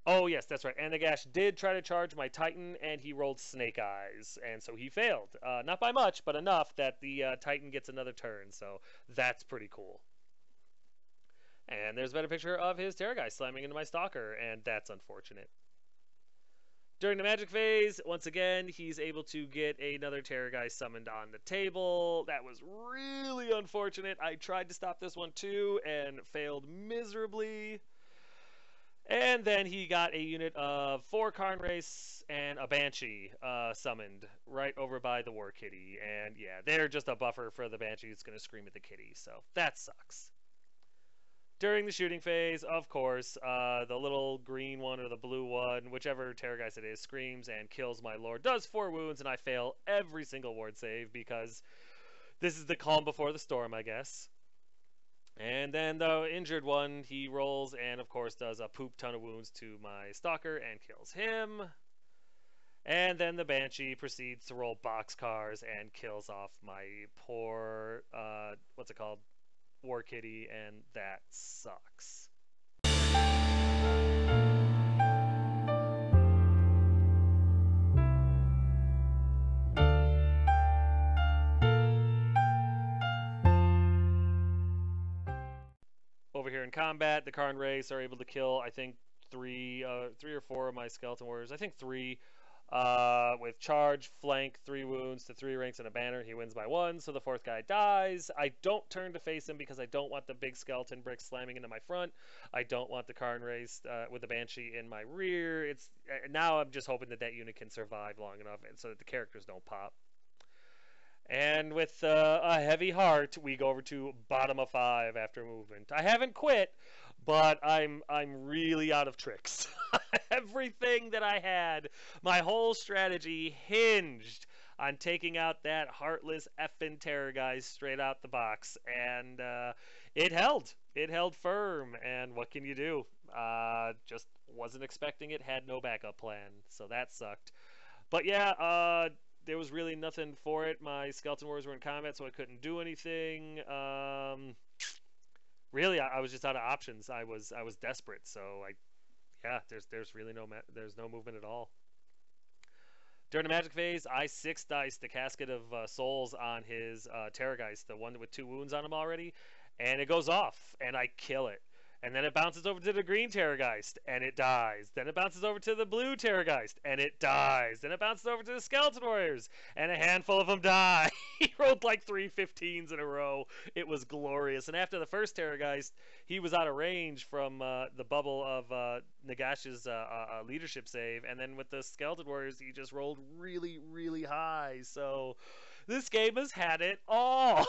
Oh yes, that's right. And Nagash did try to charge my Titan, and he rolled Snake Eyes, and so he failed. Not by much, but enough that the Titan gets another turn, so that's pretty cool. And there's a better picture of his Terrorgeist slamming into my Stalker, and that's unfortunate. During the magic phase, once again, he's able to get another Terrorgeist summoned on the table. That was really unfortunate. I tried to stop this one too and failed miserably. And then he got a unit of 4 Karn Race and a Banshee summoned right over by the War Kitty. And yeah, they're just a buffer for the Banshee who's going to scream at the kitty, so that sucks. During the shooting phase, of course, the little green one or the blue one, whichever Terrorgeist it is, screams and kills my lord. Does 4 wounds, and I fail every single ward save because this is the calm before the storm, I guess. And then the injured one, he rolls and, of course, does a poop ton of wounds to my Stalker and kills him. And then the Banshee proceeds to roll boxcars and kills off my poor, what's it called? War Kitty, and that sucks. Over here in combat, the Karn Race are able to kill, I think, three or four of my Skeleton Warriors. I think 3. With charge, flank, 3 wounds to 3 ranks and a banner. He wins by 1, so the 4th guy dies. I don't turn to face him because I don't want the big skeleton brick slamming into my front. I don't want the Karn Race with the Banshee in my rear. It's now I'm just hoping that that unit can survive long enough so that the characters don't pop. And with a heavy heart, we go over to bottom of 5 after movement. I haven't quit, but I'm really out of tricks. Everything that I had, my whole strategy hinged on taking out that heartless effing Terrorgeist straight out the box, and it held. It held firm, and what can you do? Just wasn't expecting it, had no backup plan, so that sucked. But yeah, there was really nothing for it. My Skeleton Warriors were in combat, so I couldn't do anything. Really, I was just out of options. I was desperate, so yeah, there's really there's no movement at all. During the magic phase, I 6-diced the Casket of Souls on his Terrorgeist, the one with 2 wounds on him already, and it goes off, and I kill it. And then it bounces over to the green Terrorgeist, and it dies. Then it bounces over to the blue Terrorgeist, and it dies. Then it bounces over to the Skeleton Warriors, and a handful of them die. He rolled like 3 15s in a row. It was glorious. And after the first Terrorgeist, he was out of range from the bubble of Nagash's leadership save. And then with the Skeleton Warriors, he just rolled really, really high. So this game has had it all.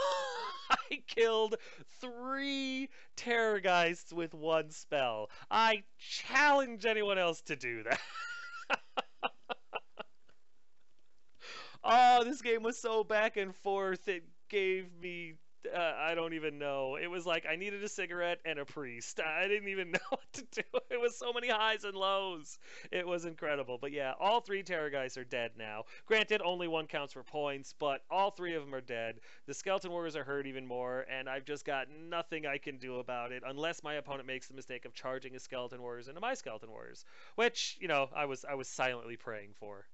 I killed 3 Terrorgeists with 1 spell. I challenge anyone else to do that. Oh, this game was so back and forth. It gave me I don't even know. It was like I needed a cigarette and a priest. I didn't even know what to do. It was so many highs and lows. It was incredible. But yeah, all 3 Terrorgeists are dead now. Granted, only 1 counts for points, but all 3 of them are dead. The Skeleton Warriors are hurt even more, and I've just got nothing I can do about it unless my opponent makes the mistake of charging his Skeleton Warriors into my Skeleton Warriors, which, you know, I was silently praying for.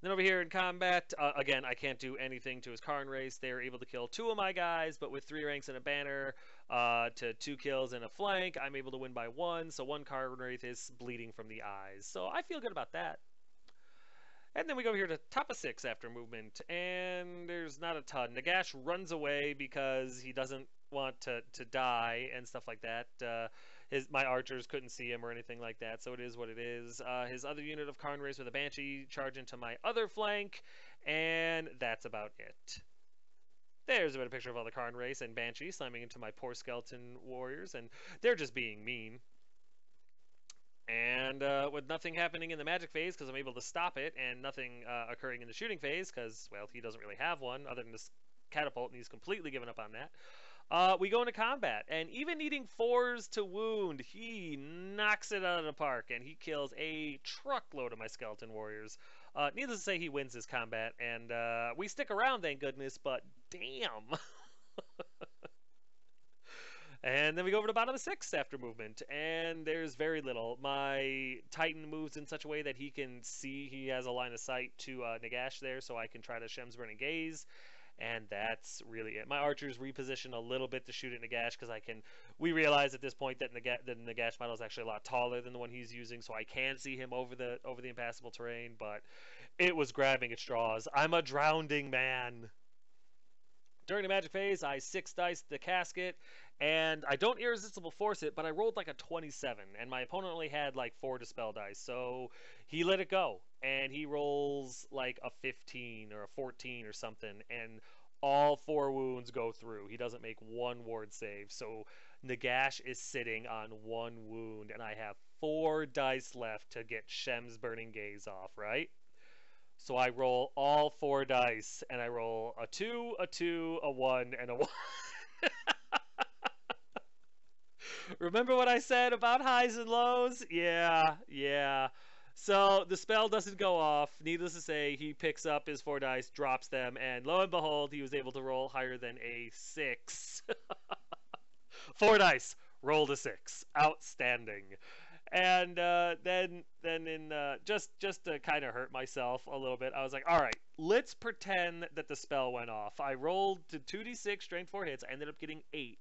Then over here in combat, again, I can't do anything to his Karn Race. They are able to kill 2 of my guys, but with 3 ranks and a banner to 2 kills and a flank, I'm able to win by 1, so 1 Karn Wraith is bleeding from the eyes. So I feel good about that. And then we go here to top of 6 after movement, and there's not a ton. Nagash runs away because he doesn't want to die and stuff like that. My archers couldn't see him or anything like that, so it is what it is. His other unit of Karn Race with a Banshee charge into my other flank, and that's about it. There's a better picture of all the Karn Race and Banshee slamming into my poor Skeleton Warriors, and they're just being mean. And with nothing happening in the magic phase because I'm able to stop it, and nothing occurring in the shooting phase because, well, he doesn't really have one other than this catapult, and he's completely given up on that. We go into combat, and even needing 4s to wound, he knocks it out of the park, and he kills a truckload of my Skeleton Warriors. Needless to say, he wins this combat, and we stick around, thank goodness, but damn. And then we go over to bottom of 6th after movement, and there's very little. My Titan moves in such a way that he can see he has a line of sight to Nagash there, so I can try to Shem's Burning Gaze, and that's really it. My archers reposition a little bit to shoot at Nagash, because we realize at this point that the Nagash model is actually a lot taller than the one he's using, so I can see him over the impassable terrain, but it was grabbing at straws. I'm a drowning man. During the magic phase, I 6-diced the casket, and I don't irresistible force it, but I rolled like a 27, and my opponent only had like 4 dispel dice, so he let it go, and he rolls like a 15 or a 14 or something, and all 4 wounds go through. He doesn't make 1 ward save, so Nagash is sitting on 1 wound, and I have 4 dice left to get Shem's Burning Gaze off, right? So I roll all 4 dice, and I roll a 2, a 2, a 1, and a 1. Remember what I said about highs and lows? Yeah. So the spell doesn't go off. Needless to say, he picks up his 4 dice, drops them, and lo and behold, he was able to roll higher than a 6. 4 dice, rolled a 6. Outstanding. And then in just to kind of hurt myself a little bit, I was like, all right, let's pretend that the spell went off. I rolled to 2d6 strength 4 hits. I ended up getting 8.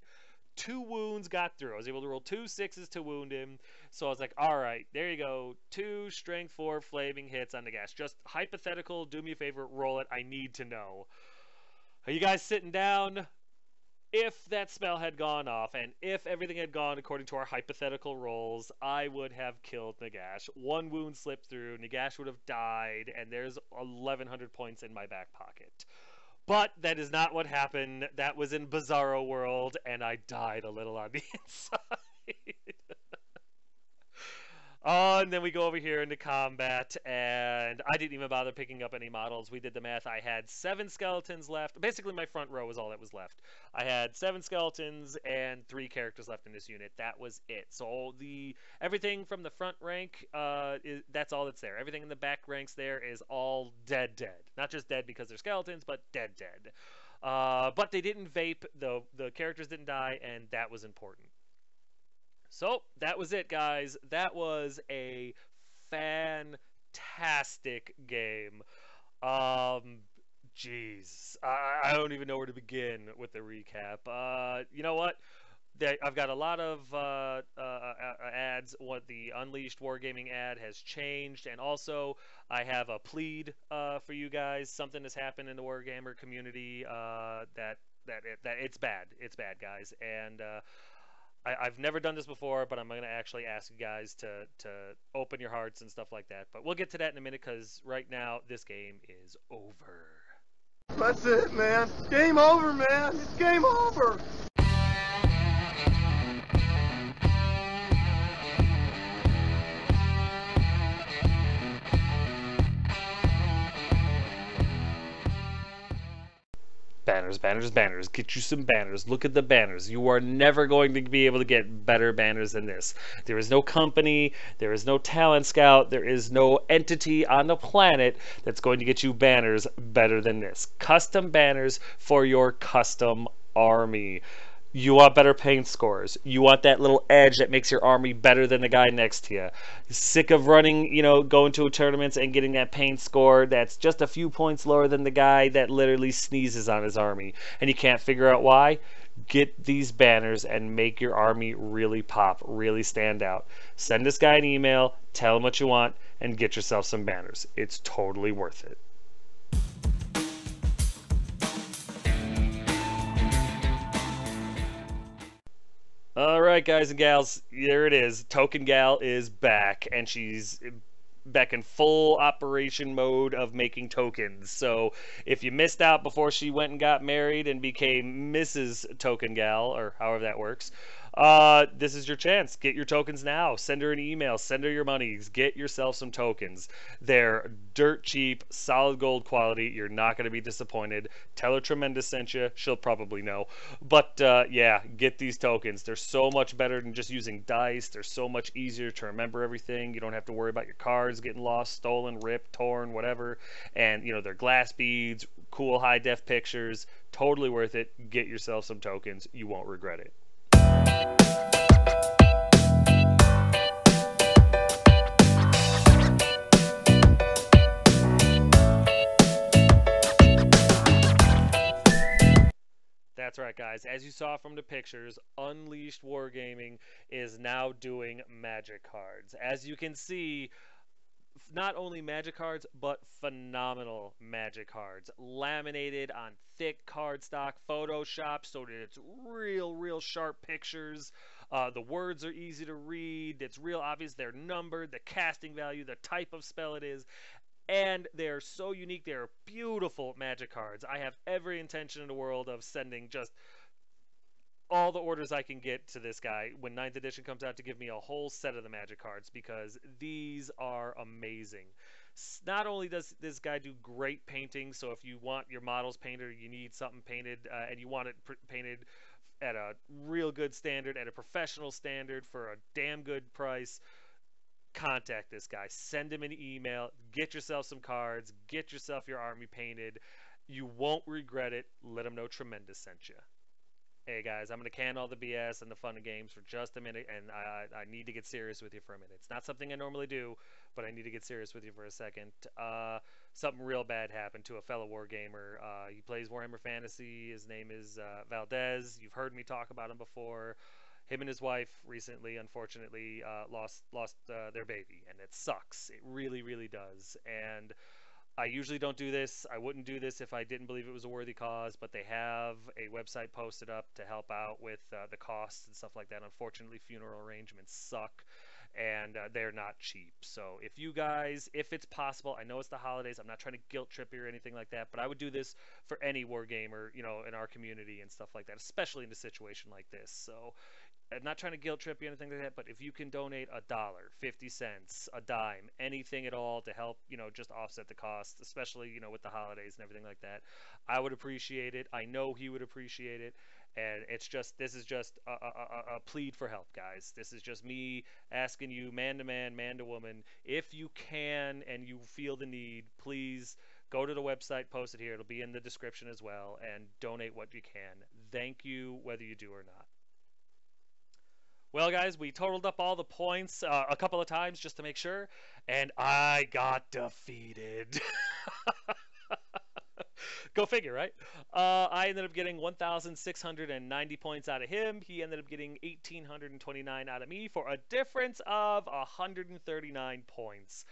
2 wounds got through. I was able to roll 2 6s to wound him. So I was like, all right, there you go. 2 strength 4 flaming hits on Nagash. Just hypothetical. Do me a favor, roll it. I need to know. Are you guys sitting down? If that spell had gone off, and if everything had gone according to our hypothetical rolls, I would have killed Nagash. 1 wound slipped through, Nagash would have died, and there's 1,100 points in my back pocket. But that is not what happened. That was in Bizarro World, and I died a little on the inside. And then we go over here into combat, and I didn't even bother picking up any models. We did the math. I had 7 skeletons left. Basically, my front row was all that was left. I had 7 skeletons and 3 characters left in this unit. That was it. So everything from the front rank, that's all that's there. Everything in the back ranks there is all dead. Not just dead because they're skeletons, but dead. But they didn't vape. The characters didn't die, and that was important. So, that was it, guys. That was a fantastic game. Jeez. I don't even know where to begin with the recap. You know what? I've got a lot of ads. What the Unleashed Wargaming ad has changed, and also I have a plead for you guys. Something has happened in the Wargamer community that it's bad. It's bad, guys, and I've never done this before, but I'm going to actually ask you guys to open your hearts and stuff like that. But we'll get to that in a minute, because right now, this game is over. That's it, man. Game over, man. It's game over. Banners. Get you some banners. Look at the banners. You are never going to be able to get better banners than this. There is no company, there is no talent scout, there is no entity on the planet that's going to get you banners better than this. Custom banners for your custom army. You want better paint scores. You want that little edge that makes your army better than the guy next to you. Sick of running, going to tournaments and getting that paint score that's just a few points lower than the guy that literally sneezes on his army, and you can't figure out why? Get these banners and make your army really pop, really stand out. Send this guy an email, tell him what you want, and get yourself some banners. It's totally worth it. Alright, guys and gals, there it is. Token Gal is back, and she's back in full operation mode of making tokens. So if you missed out before she went and got married and became Mrs. Token Gal, or however that works, This is your chance. Get your tokens now. Send her an email. Send her your monies. Get yourself some tokens. They're dirt cheap, solid gold quality. You're not going to be disappointed. Tell her Tremendous sent you. She'll probably know. But yeah, get these tokens. They're so much better than just using dice. They're so much easier to remember everything. You don't have to worry about your cards getting lost, stolen, ripped, torn, whatever. And, they're glass beads, cool high def pictures. Totally worth it. Get yourself some tokens. You won't regret it. That's right, guys. As you saw from the pictures, Unleashed Wargaming is now doing magic cards. As you can see, not only magic cards, but phenomenal magic cards. Laminated on thick cardstock, photoshopped so that it's real sharp pictures. The words are easy to read. It's real obvious they're numbered, the casting value, the type of spell it is. And they're so unique. They're beautiful magic cards. I have every intention in the world of sending just all the orders I can get to this guy when 9th edition comes out to give me a whole set of the magic cards, because these are amazing. Not only does this guy do great painting, so if you want your models painted, you need something painted, and you want it painted at a real good standard, at a professional standard for a damn good price, contact this guy. Send him an email. Get yourself some cards. Get yourself your army painted. You won't regret it. Let him know Tremendous sent you. Hey guys, I'm going to can all the BS and the fun and games for just a minute, and I need to get serious with you for a minute. It's not something I normally do, but I need to get serious with you for a second. Something real bad happened to a fellow wargamer. He plays Warhammer Fantasy. His name is Valdez. You've heard me talk about him before. Him and his wife recently, unfortunately, lost their baby, and it sucks. It really does. And I usually don't do this. I wouldn't do this if I didn't believe it was a worthy cause, but they have a website posted up to help out with the costs and stuff like that. Unfortunately, funeral arrangements suck, and they're not cheap. So if you guys, if it's possible, I know it's the holidays, I'm not trying to guilt trip you or anything like that, but I would do this for any wargamer, in our community and stuff like that, especially in a situation like this. So I'm not trying to guilt trip you or anything like that, but if you can donate $1, 50 cents, a dime, anything at all to help, just offset the cost, especially, with the holidays and everything like that, I would appreciate it. I know he would appreciate it. And this is just a plead for help, guys. This is just me asking you, man to man, man to woman, if you can and you feel the need, please go to the website posted here. It'll be in the description as well, and donate what you can. Thank you, whether you do or not. Well, guys, we totaled up all the points a couple of times just to make sure, and I got defeated. Go figure, right? I ended up getting 1,690 points out of him. He ended up getting 1,829 out of me for a difference of 139 points.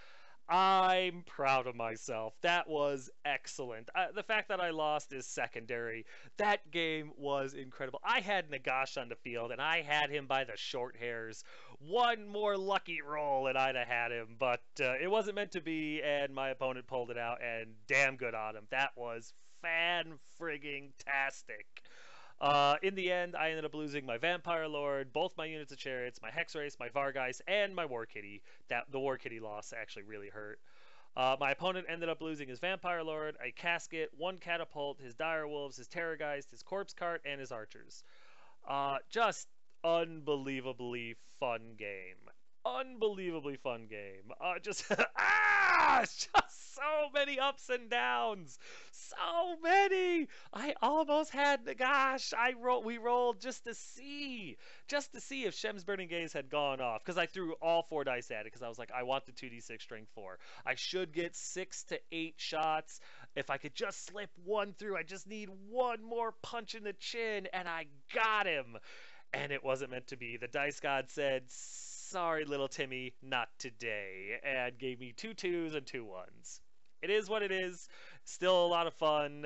I'm proud of myself. That was excellent. The fact that I lost is secondary. That game was incredible. I had Nagash on the field, and I had him by the short hairs. One more lucky roll, and I'd have had him, but it wasn't meant to be, and my opponent pulled it out, and damn good on him. That was fan-frigging-tastic. In the end, I ended up losing my Vampire Lord, both my units of chariots, my Hex Race, my Vargeist, and my War Kitty. The War Kitty loss actually really hurt. My opponent ended up losing his Vampire Lord, a Casket, one Catapult, his Dire Wolves, his Terrorgeist, his Corpse Cart, and his Archers. Just unbelievably fun game. Unbelievably fun game. Just so many ups and downs. So many. I almost had Nagash. We rolled just to see if Shem's Burning Gaze had gone off, because I threw all 4 dice at it because I was like, I want the 2d6 strength 4. I should get 6 to 8 shots. If I could just slip one through, I just need one more punch in the chin, and I got him. And it wasn't meant to be. The dice god said, sorry, little Timmy, not today, and gave me 2 2s and 2 1s. It is what it is. Still a lot of fun.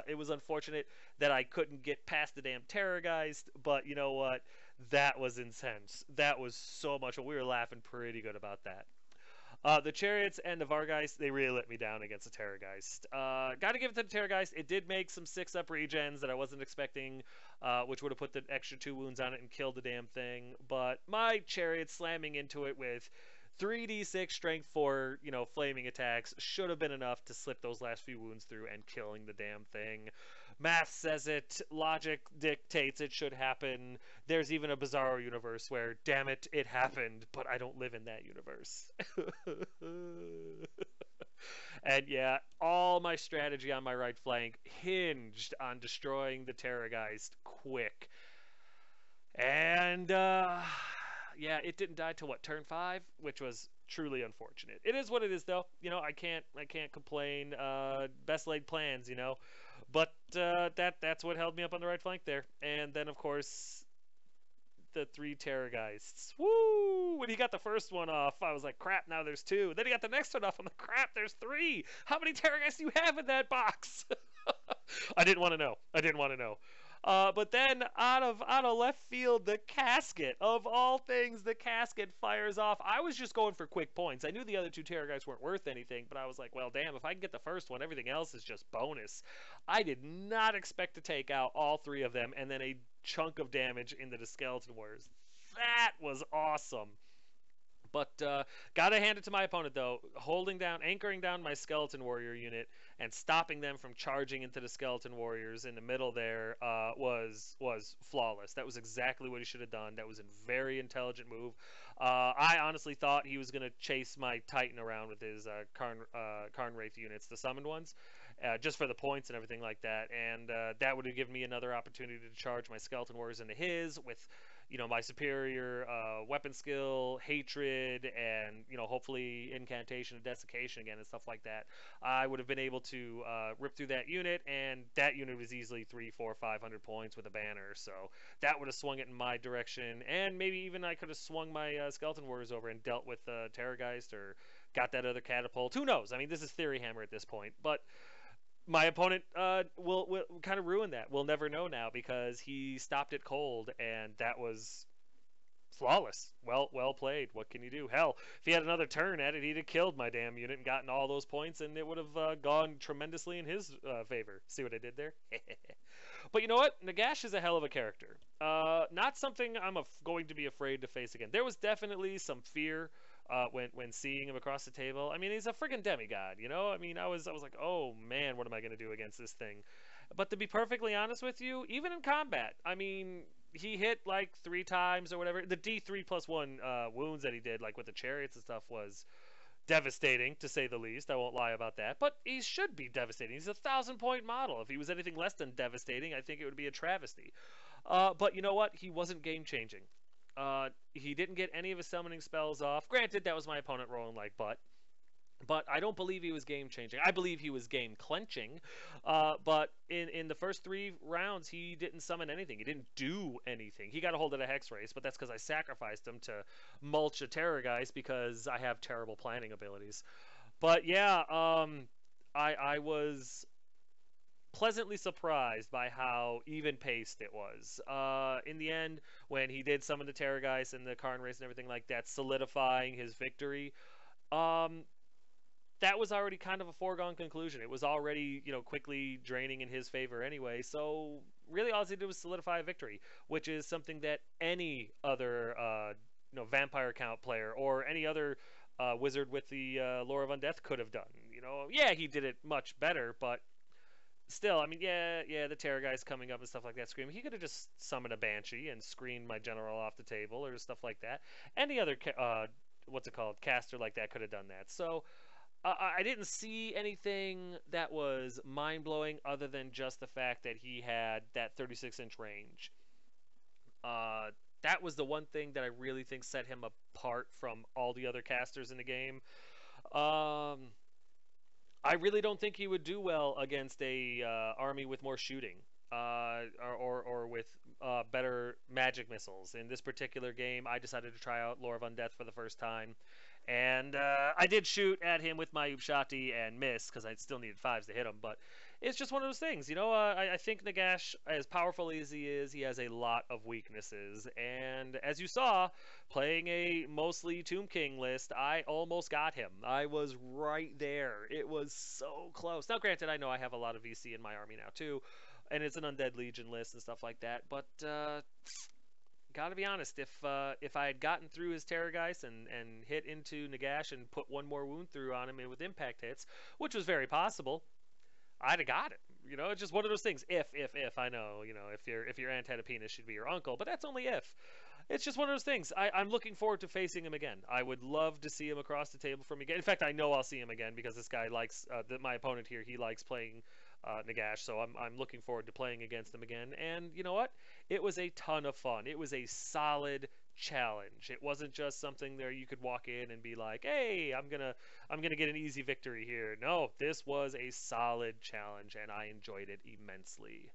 It was unfortunate that I couldn't get past the damn Terrorgeist, but you know what? That was intense. That was so much. We were laughing pretty good about that. The Chariots and the Vargeist, they really let me down against the Terrorgeist. Got to give it to the Terrorgeist. It did make some 6-up regens that I wasn't expecting, which would have put the extra 2 wounds on it and killed the damn thing. But my Chariot slamming into it with 3d6 strength 4, flaming attacks should have been enough to slip those last few wounds through and killing the damn thing. Math says it, logic dictates it should happen. There's even a bizarro universe where, damn it, it happened, but I don't live in that universe. And yeah, all my strategy on my right flank hinged on destroying the Terrorgeist quick. And yeah, it didn't die till what, turn 5, which was truly unfortunate. It is what it is, though. I can't complain. Best laid plans, But that's what held me up on the right flank there. And then, of course, the 3 Terrorgeists. Woo! When he got the first one off, I was like, crap, now there's 2. Then he got the next one off, I'm like, crap, there's 3. How many Terrorgeists do you have in that box? I didn't want to know. But then, out of left field, the casket, of all things, the casket fires off. I was just going for quick points. I knew the other 2 Terrorgeists weren't worth anything, but I was like, well, damn, if I can get the first one, everything else is just bonus. I did not expect to take out all 3 of them, and then a chunk of damage into the Skeleton Warriors. That was awesome. But gotta hand it to my opponent, though. Anchoring down my Skeleton Warrior unit and stopping them from charging into the Skeleton Warriors in the middle there was flawless. That was exactly what he should have done. That was a very intelligent move. I honestly thought he was going to chase my Titan around with his Karn Wraith units, the summoned ones, just for the points and everything like that. And that would have given me another opportunity to charge my Skeleton Warriors into his with my superior weapon skill, hatred, and hopefully incantation and desiccation again and stuff like that. I would have been able to rip through that unit, and that unit was easily 300, 400, 500 points with a banner. So that would have swung it in my direction, and maybe even I could have swung my Skeleton Warriors over and dealt with Terrorgeist or got that other catapult. Who knows? I mean, this is Theory Hammer at this point, but my opponent will kind of ruin that. We'll never know now because he stopped it cold, and that was flawless. Well played. What can you do? Hell, if he had another turn at it, he'd have killed my damn unit and gotten all those points, and it would have gone tremendously in his favor. See what I did there? But you know what? Nagash is a hell of a character. Not something I'm going to be afraid to face again. There was definitely some fear when seeing him across the table. I mean, he's a friggin' demigod, I mean, I was like, oh man, what am I gonna do against this thing? But to be perfectly honest with you, even in combat, I mean, he hit like 3 times or whatever. The D3+1 wounds that he did, like with the chariots and stuff, was devastating to say the least. I won't lie about that. But he should be devastating. He's a 1,000-point model. If he was anything less than devastating, I think it would be a travesty. But you know what? He wasn't game-changing. He didn't get any of his summoning spells off. Granted, that was my opponent rolling like butt. But I don't believe he was game-changing. I believe he was game-clenching. But in the first 3 rounds, he didn't summon anything. He didn't do anything. He got a hold of the Hex Race, but that's because I sacrificed him to mulch a Terrorgeist because I have terrible planning abilities. But yeah, I was pleasantly surprised by how even-paced it was. In the end, when he did summon the Terrorgeist and the Karn Race and everything like that, solidifying his victory, that was already kind of a foregone conclusion. It was already, quickly draining in his favor anyway. So really all he did was solidify a victory, which is something that any other, vampire count player or any other wizard with the Lore of Undeath could have done. Yeah, he did it much better, but still, I mean, yeah, the Terrorgeist coming up and stuff like that, screaming. He could have just summoned a Banshee and screened my general off the table or stuff like that. Any other, caster like that could have done that. So I didn't see anything that was mind-blowing other than just the fact that he had that 36-inch range. That was the one thing that I really think set him apart from all the other casters in the game. I really don't think he would do well against a army with more shooting or with better magic missiles. In this particular game, I decided to try out Lore of Undeath for the first time. And I did shoot at him with my Upshati and miss, because I still needed 5s to hit him, but it's just one of those things, I think Nagash, as powerful as he is, he has a lot of weaknesses. And as you saw, playing a mostly Tomb King list, I almost got him. I was right there. It was so close. Now, granted, I know I have a lot of VC in my army now too, and it's an Undead Legion list and stuff like that. But gotta be honest, if I had gotten through his Terrorgeist and hit into Nagash and put one more wound through on him and with impact hits, which was very possible, I'd have got it. It's just one of those things. If I know, if your aunt had a penis, she'd be your uncle. But that's only if. It's just one of those things. I'm looking forward to facing him again. I would love to see him across the table from me again. In fact, I know I'll see him again because this guy likes my opponent here. He likes playing Nagash, so I'm looking forward to playing against him again. And you know what? It was a ton of fun. It was a solid challenge. It wasn't just something there you could walk in and be like, "Hey, I'm gonna get an easy victory here." No, this was a solid challenge, and I enjoyed it immensely.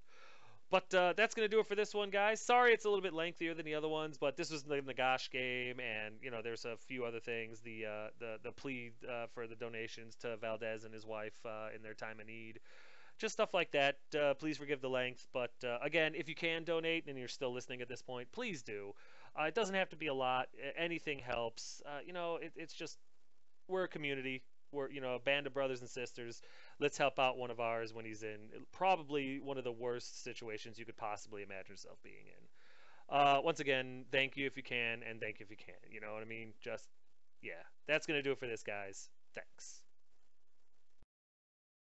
But that's going to do it for this one, guys. Sorry it's a little bit lengthier than the other ones, but this was the Nagash game, and there's a few other things. The plea for the donations to Valdez and his wife in their time of need, just stuff like that. Please forgive the length, but again, if you can donate and you're still listening at this point, please do. It doesn't have to be a lot. Anything helps. It's just we're a community. We're a band of brothers and sisters. Let's help out one of ours when he's in probably one of the worst situations you could possibly imagine yourself being in. Once again, thank you if you can, and thank you if you can't. You know what I mean? Just yeah, that's gonna do it for this, guys. Thanks.